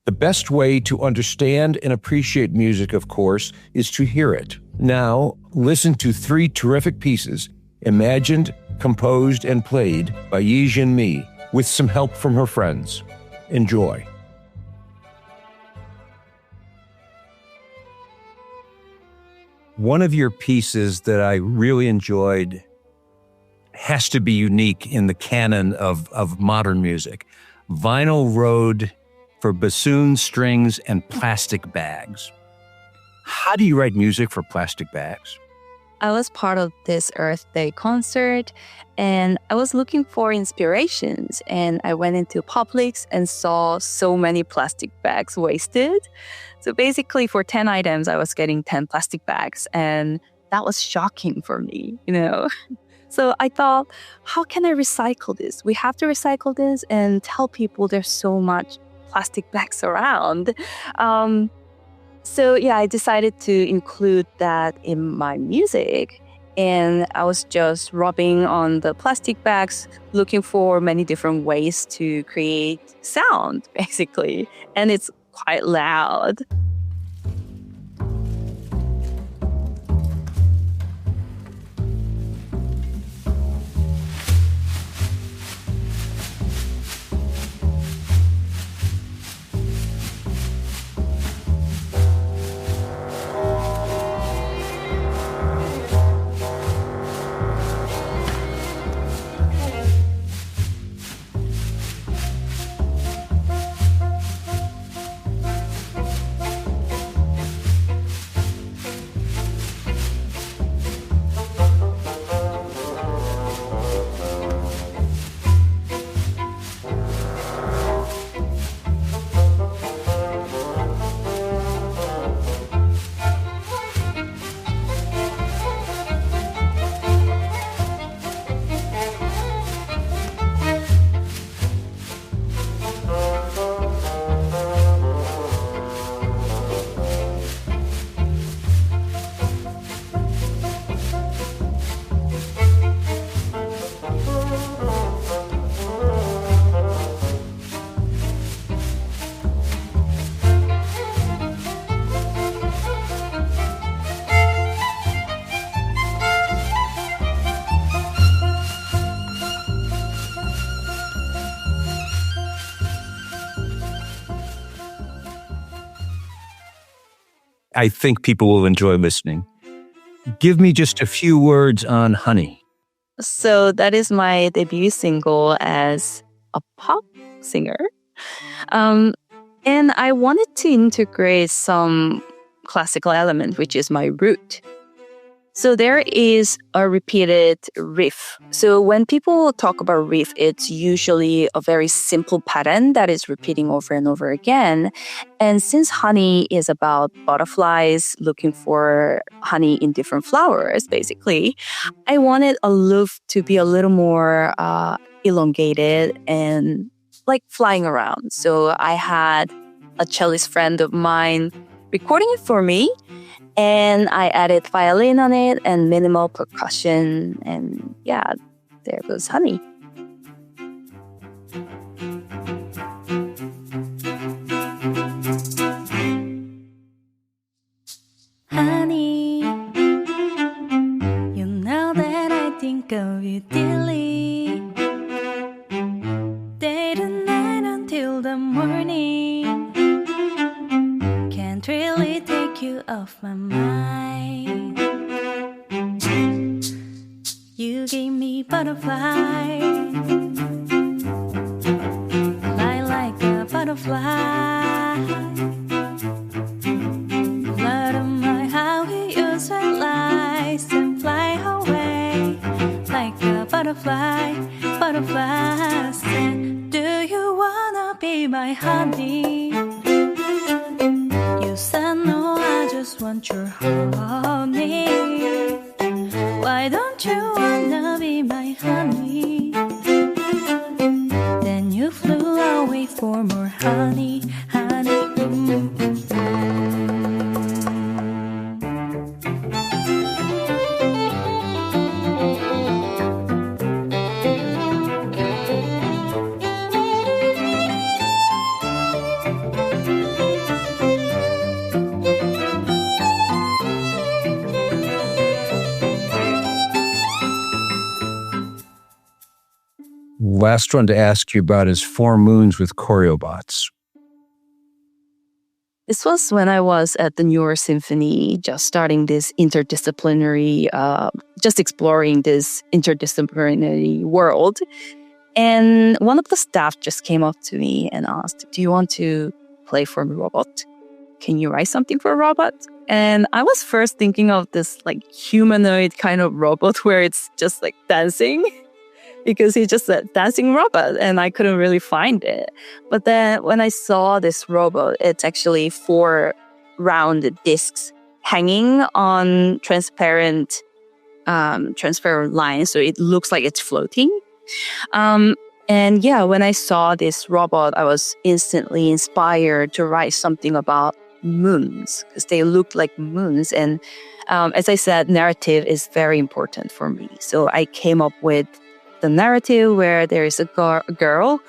The best way to understand and appreciate music, of course, is to hear it. Now, listen to 3 terrific pieces, imagined, composed, and played by Ye Jin Min, with some help from her friends. Enjoy. One of your pieces that I really enjoyed has to be unique in the canon of modern music. Vinyl Road for bassoon strings and plastic bags. How do you write music for plastic bags? I was part of this Earth Day concert and I was looking for inspirations, and I went into Publix and saw so many plastic bags wasted. So basically for 10 items, I was getting 10 plastic bags, and that was shocking for me, So I thought, how can I recycle this? We have to recycle this and tell people there's so much plastic bags around. I decided to include that in my music. And I was just rubbing on the plastic bags, looking for many different ways to create sound, basically. And it's quite loud. I think people will enjoy listening. Give me just a few words on Honey. So that is my debut single as a pop singer. And I wanted to integrate some classical element, which is my root. So there is a repeated riff. So when people talk about riff, it's usually a very simple pattern that is repeating over and over again. And since Honey is about butterflies looking for honey in different flowers, basically, I wanted a loop to be a little more elongated and like flying around. So I had a cellist friend of mine recording it for me. And I added violin on it and minimal percussion. And yeah, there goes Honey. Honey, you know that I think of you daily. Day to night until the morning. Can't really take you off my mind. You gave me butterfly, fly like a butterfly. Flutter my how we use our lies and fly away like a butterfly, butterfly. Said, do you wanna be my honey? You said no, I just want your honey. Why don't you wanna be my honey? Then you flew away for more honey, honey. last one to ask you about is Four Moons with Koriobots. This was when I was at the New York Symphony, just starting this interdisciplinary, just exploring this interdisciplinary world. And one of the staff just came up to me and asked, "Do you want to play for a robot? Can you write something for a robot?" And I was first thinking of this like humanoid kind of robot where it's just like dancing because he's just a dancing robot and I couldn't really find it. But then when I saw this robot, it's actually four round discs hanging on transparent lines. So it looks like it's floating. And yeah, when I saw this robot, I was instantly inspired to write something about moons because they looked like moons. And as I said, narrative is very important for me. So I came up with the narrative where there is a girl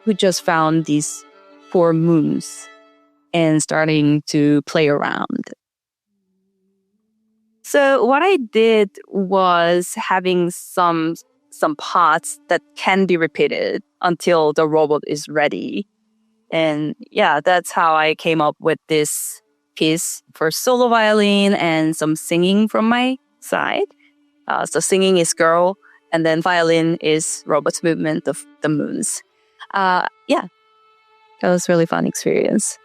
who just found these four moons and starting to play around. So what I did was having some parts that can be repeated until the robot is ready. And yeah, that's how I came up with this piece for solo violin and some singing from my side. So singing is girl, and then violin is robot's movement of the moons. Yeah, that was a really fun experience.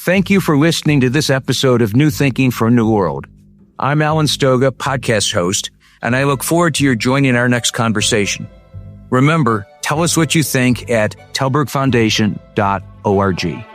Thank you for listening to this episode of New Thinking for a New World. I'm Alan Stoga, podcast host, and I look forward to your joining our next conversation. Remember, tell us what you think at telbergfoundation.org.